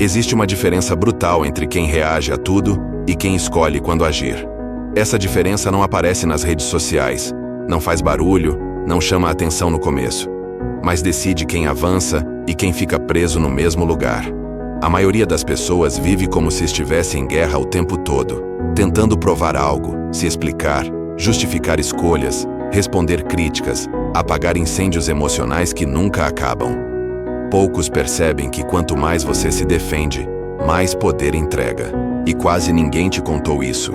Existe uma diferença brutal entre quem reage a tudo e quem escolhe quando agir. Essa diferença não aparece nas redes sociais, não faz barulho, não chama a atenção no começo, mas decide quem avança e quem fica preso no mesmo lugar. A maioria das pessoas vive como se estivesse em guerra o tempo todo, tentando provar algo, se explicar, justificar escolhas, responder críticas, apagar incêndios emocionais que nunca acabam. Poucos percebem que quanto mais você se defende, mais poder entrega. E quase ninguém te contou isso.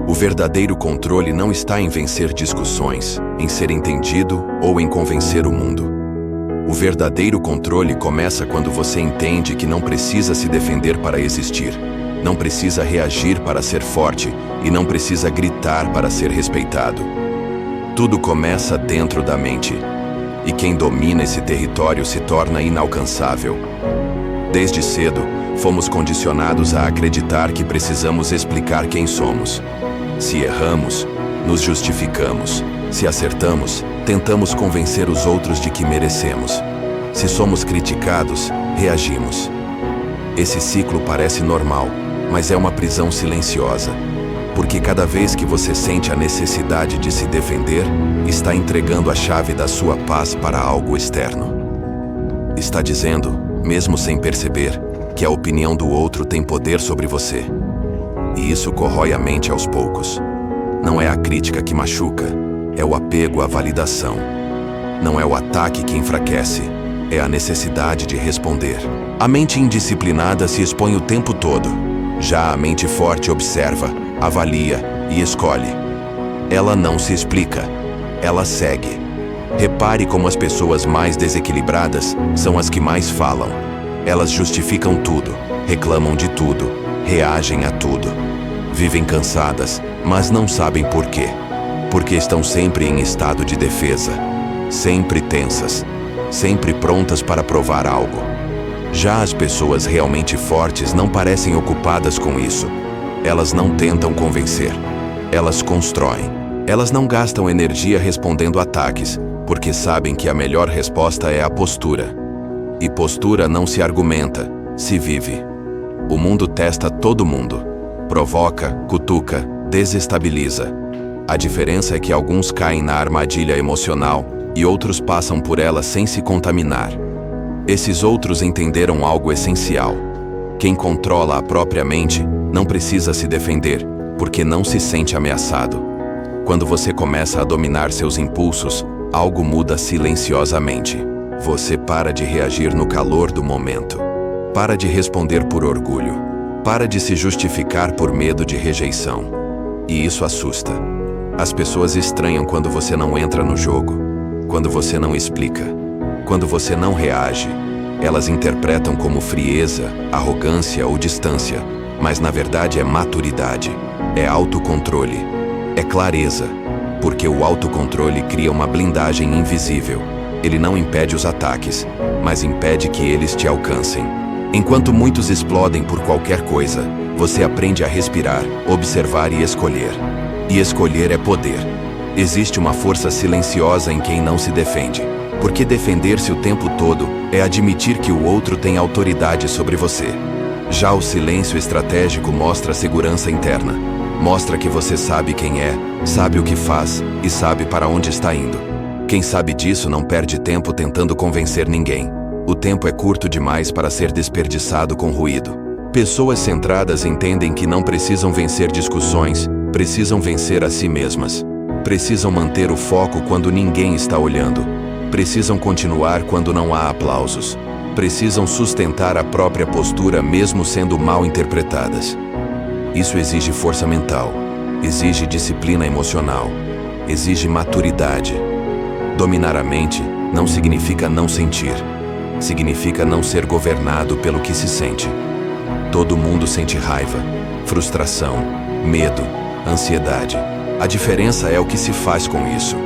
O verdadeiro controle não está em vencer discussões, em ser entendido ou em convencer o mundo. O verdadeiro controle começa quando você entende que não precisa se defender para existir, não precisa reagir para ser forte e não precisa gritar para ser respeitado. Tudo começa dentro da mente, e quem domina esse território se torna inalcançável. Desde cedo, fomos condicionados a acreditar que precisamos explicar quem somos. Se erramos, nos justificamos. Se acertamos, tentamos convencer os outros de que merecemos. Se somos criticados, reagimos. Esse ciclo parece normal, mas é uma prisão silenciosa. Porque cada vez que você sente a necessidade de se defender, está entregando a chave da sua paz para algo externo. Está dizendo, mesmo sem perceber, que a opinião do outro tem poder sobre você. E isso corrói a mente aos poucos. Não é a crítica que machuca, é o apego à validação. Não é o ataque que enfraquece, é a necessidade de responder. A mente indisciplinada se expõe o tempo todo. Já a mente forte observa, avalia e escolhe. Ela não se explica, ela segue. Repare como as pessoas mais desequilibradas são as que mais falam. Elas justificam tudo, reclamam de tudo, reagem a tudo. Vivem cansadas, mas não sabem por quê. Porque estão sempre em estado de defesa, sempre tensas, sempre prontas para provar algo. Já as pessoas realmente fortes não parecem ocupadas com isso. Elas não tentam convencer, elas constroem. Elas não gastam energia respondendo ataques, porque sabem que a melhor resposta é a postura. E postura não se argumenta, se vive. O mundo testa todo mundo. Provoca, cutuca, desestabiliza. A diferença é que alguns caem na armadilha emocional e outros passam por ela sem se contaminar. Esses outros entenderam algo essencial. Quem controla a própria mente não precisa se defender, porque não se sente ameaçado. Quando você começa a dominar seus impulsos, algo muda silenciosamente. Você para de reagir no calor do momento. Para de responder por orgulho. Para de se justificar por medo de rejeição. E isso assusta. As pessoas estranham quando você não entra no jogo, quando você não explica, quando você não reage. Elas interpretam como frieza, arrogância ou distância, mas na verdade é maturidade, é autocontrole, é clareza, porque o autocontrole cria uma blindagem invisível. Ele não impede os ataques, mas impede que eles te alcancem. Enquanto muitos explodem por qualquer coisa, você aprende a respirar, observar e escolher. E escolher é poder. Existe uma força silenciosa em quem não se defende. Porque defender-se o tempo todo é admitir que o outro tem autoridade sobre você. Já o silêncio estratégico mostra segurança interna. Mostra que você sabe quem é, sabe o que faz e sabe para onde está indo. Quem sabe disso não perde tempo tentando convencer ninguém. O tempo é curto demais para ser desperdiçado com ruído. Pessoas centradas entendem que não precisam vencer discussões, precisam vencer a si mesmas. Precisam manter o foco quando ninguém está olhando. Precisam continuar quando não há aplausos. Precisam sustentar a própria postura mesmo sendo mal interpretadas. Isso exige força mental, exige disciplina emocional, exige maturidade. Dominar a mente não significa não sentir. Significa não ser governado pelo que se sente. Todo mundo sente raiva, frustração, medo, ansiedade. A diferença é o que se faz com isso.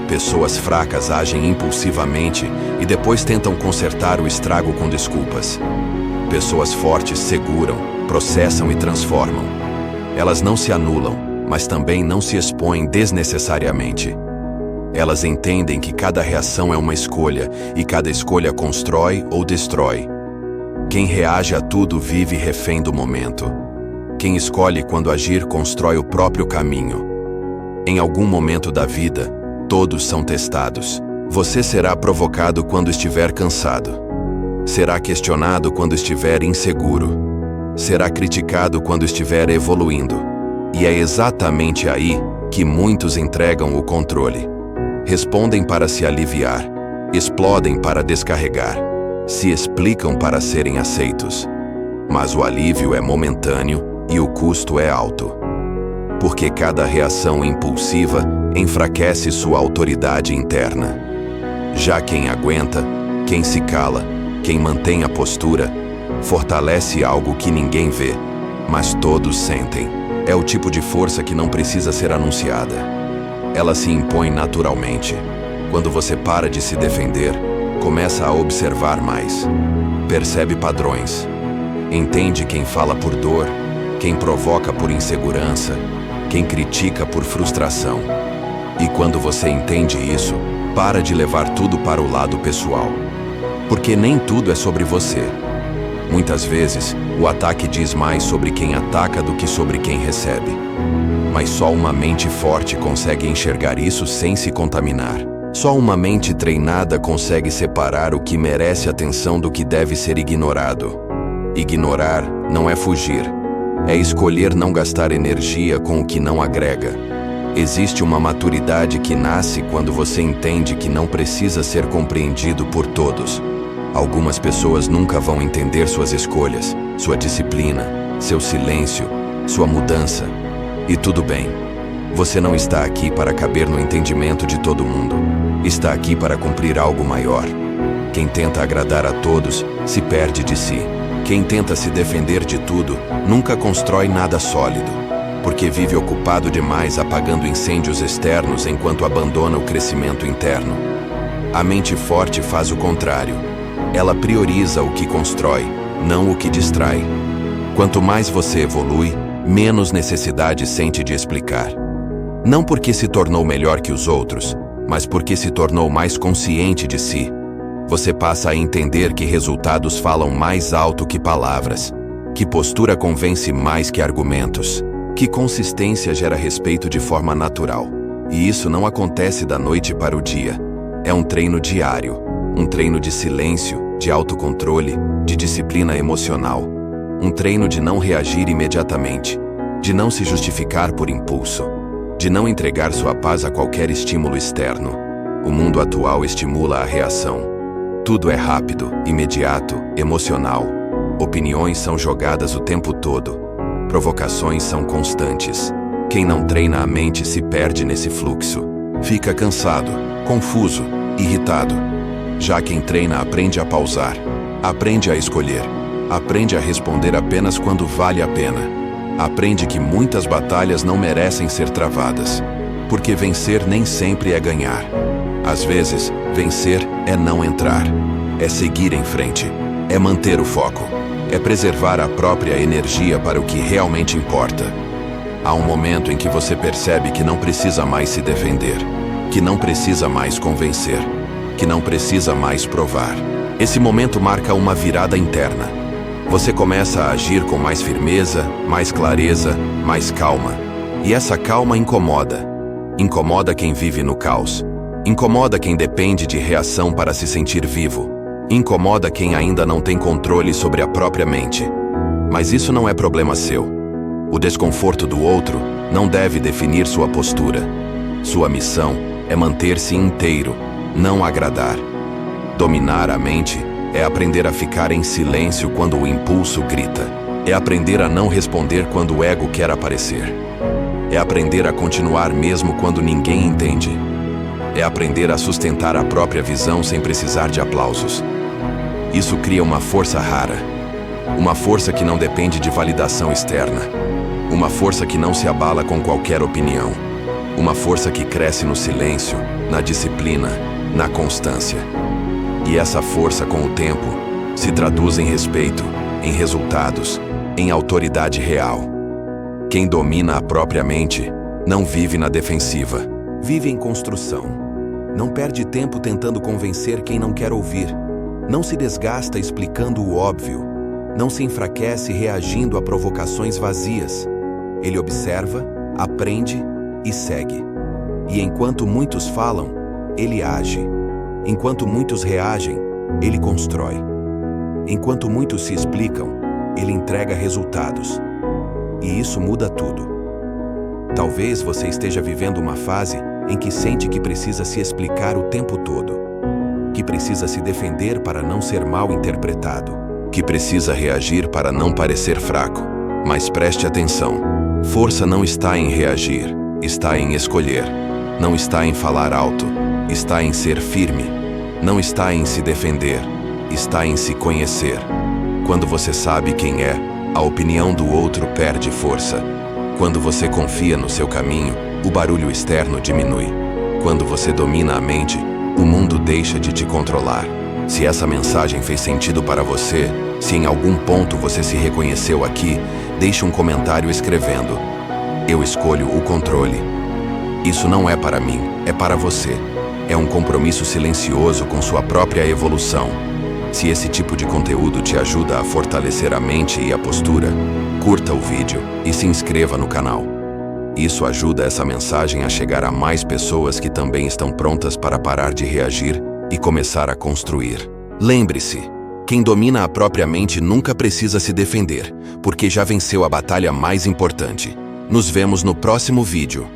Pessoas fracas agem impulsivamente e depois tentam consertar o estrago com desculpas. Pessoas fortes seguram, processam e transformam. Elas não se anulam, mas também não se expõem desnecessariamente. Elas entendem que cada reação é uma escolha e cada escolha constrói ou destrói. Quem reage a tudo vive refém do momento. Quem escolhe quando agir constrói o próprio caminho. Em algum momento da vida, todos são testados. Você será provocado quando estiver cansado. Será questionado quando estiver inseguro. Será criticado quando estiver evoluindo. E é exatamente aí que muitos entregam o controle. Respondem para se aliviar, explodem para descarregar, se explicam para serem aceitos. Mas o alívio é momentâneo e o custo é alto. Porque cada reação impulsiva enfraquece sua autoridade interna. Já quem aguenta, quem se cala, quem mantém a postura, fortalece algo que ninguém vê, mas todos sentem. É o tipo de força que não precisa ser anunciada. Ela se impõe naturalmente. Quando você para de se defender, começa a observar mais. Percebe padrões. Entende quem fala por dor, quem provoca por insegurança, quem critica por frustração. E quando você entende isso, para de levar tudo para o lado pessoal. Porque nem tudo é sobre você. Muitas vezes, o ataque diz mais sobre quem ataca do que sobre quem recebe. Mas só uma mente forte consegue enxergar isso sem se contaminar. Só uma mente treinada consegue separar o que merece atenção do que deve ser ignorado. Ignorar não é fugir. É escolher não gastar energia com o que não agrega. Existe uma maturidade que nasce quando você entende que não precisa ser compreendido por todos. Algumas pessoas nunca vão entender suas escolhas, sua disciplina, seu silêncio, sua mudança. E tudo bem. Você não está aqui para caber no entendimento de todo mundo. Está aqui para cumprir algo maior. Quem tenta agradar a todos, se perde de si. Quem tenta se defender de tudo, nunca constrói nada sólido, porque vive ocupado demais apagando incêndios externos enquanto abandona o crescimento interno. A mente forte faz o contrário. Ela prioriza o que constrói, não o que distrai. Quanto mais você evolui, menos necessidade sente de explicar. Não porque se tornou melhor que os outros, mas porque se tornou mais consciente de si. Você passa a entender que resultados falam mais alto que palavras, que postura convence mais que argumentos, que consistência gera respeito de forma natural. E isso não acontece da noite para o dia. É um treino diário, um treino de silêncio, de autocontrole, de disciplina emocional. Um treino de não reagir imediatamente, de não se justificar por impulso, de não entregar sua paz a qualquer estímulo externo. O mundo atual estimula a reação. Tudo é rápido, imediato, emocional. Opiniões são jogadas o tempo todo. Provocações são constantes. Quem não treina a mente se perde nesse fluxo. Fica cansado, confuso, irritado. Já quem treina aprende a pausar, aprende a escolher, aprende a responder apenas quando vale a pena. Aprende que muitas batalhas não merecem ser travadas, porque vencer nem sempre é ganhar. Às vezes, vencer é não entrar, é seguir em frente, é manter o foco, é preservar a própria energia para o que realmente importa. Há um momento em que você percebe que não precisa mais se defender, que não precisa mais convencer, que não precisa mais provar. Esse momento marca uma virada interna. Você começa a agir com mais firmeza, mais clareza, mais calma. E essa calma incomoda. Incomoda quem vive no caos. Incomoda quem depende de reação para se sentir vivo. Incomoda quem ainda não tem controle sobre a própria mente. Mas isso não é problema seu. O desconforto do outro não deve definir sua postura. Sua missão é manter-se inteiro, não agradar. Dominar a mente é aprender a ficar em silêncio quando o impulso grita. É aprender a não responder quando o ego quer aparecer. É aprender a continuar mesmo quando ninguém entende. É aprender a sustentar a própria visão sem precisar de aplausos. Isso cria uma força rara. Uma força que não depende de validação externa. Uma força que não se abala com qualquer opinião. Uma força que cresce no silêncio, na disciplina, na constância. E essa força, com o tempo, se traduz em respeito, em resultados, em autoridade real. Quem domina a própria mente não vive na defensiva, vive em construção. Não perde tempo tentando convencer quem não quer ouvir. Não se desgasta explicando o óbvio. Não se enfraquece reagindo a provocações vazias. Ele observa, aprende e segue. E enquanto muitos falam, ele age. Enquanto muitos reagem, ele constrói. Enquanto muitos se explicam, ele entrega resultados. E isso muda tudo. Talvez você esteja vivendo uma fase em que sente que precisa se explicar o tempo todo, que precisa se defender para não ser mal interpretado, que precisa reagir para não parecer fraco. Mas preste atenção, força não está em reagir, está em escolher. Não está em falar alto, está em ser firme. Não está em se defender, está em se conhecer. Quando você sabe quem é, a opinião do outro perde força. Quando você confia no seu caminho, o barulho externo diminui. Quando você domina a mente, o mundo deixa de te controlar. Se essa mensagem fez sentido para você, se em algum ponto você se reconheceu aqui, deixe um comentário escrevendo: "Eu escolho o controle". Isso não é para mim, é para você. É um compromisso silencioso com sua própria evolução. Se esse tipo de conteúdo te ajuda a fortalecer a mente e a postura, curta o vídeo e se inscreva no canal. Isso ajuda essa mensagem a chegar a mais pessoas que também estão prontas para parar de reagir e começar a construir. Lembre-se, quem domina a própria mente nunca precisa se defender, porque já venceu a batalha mais importante. Nos vemos no próximo vídeo.